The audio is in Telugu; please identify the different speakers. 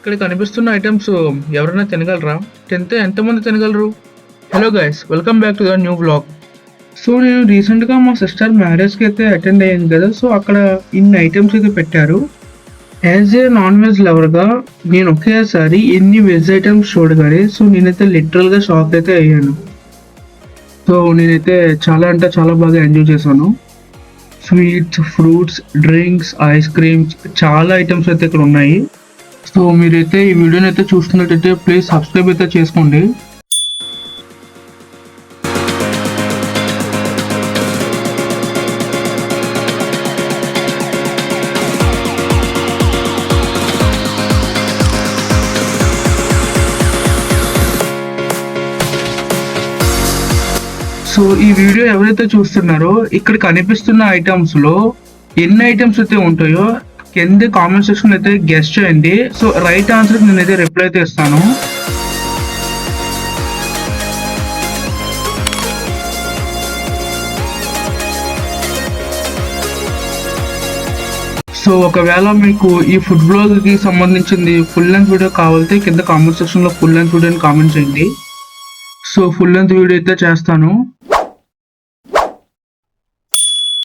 Speaker 1: ఇక్కడ కనిపిస్తున్న ఐటమ్స్ ఎవరైనా తినగలరా? తింటే ఎంతమంది తినగలరు? Hello guys, welcome back to the new vlog. So నేను రీసెంట్గా మా సిస్టర్ మ్యారేజ్కి అయితే అటెండ్ అయ్యాను కదా. సో అక్కడ ఇన్ని ఐటమ్స్ అయితే పెట్టారు. యాజ్ ఏ నాన్ వెజ్ లవర్గా నేను ఒకేసారి ఎన్ని వెజ్ ఐటమ్స్ చూడగానే సో నేనైతే లిటరల్గా షాక్ అయితే అయ్యాను. సో నేనైతే చాలా అంటే చాలా బాగా ఎంజాయ్ చేశాను. Sweets, fruits, drinks, ice creams, చాలా ఐటమ్స్ అయితే ఇక్కడ ఉన్నాయి. సో మీరైతే ఈ వీడియోని అయితే చూస్తున్నట్టయితే ప్లీజ్ సబ్స్క్రైబ్ అయితే చేసుకోండి. సో ఈ వీడియో ఎవరైతే చూస్తున్నారో ఇక్కడ కనిపిస్తున్న ఐటమ్స్ లో ఎన్ని ఐటమ్స్ అయితే ఉంటాయో కింద కామెంట్ సెక్షన్ అయితే గెస్ట్ చేయండి. సో రైట్ ఆన్సర్ నేనైతే రిప్లై అయితే ఇస్తాను. సో ఒకవేళ మీకు ఈ ఫుడ్ బ్లాగ్ కి సంబంధించింది ఫుల్ లెంత్ వీడియో కావాలంటే కింద కామెంట్ సెక్షన్ లో ఫుల్ లెంత్ వీడియోని కామెంట్ చేయండి. సో ఫుల్ లెంత్ వీడియో అయితే చేస్తాను.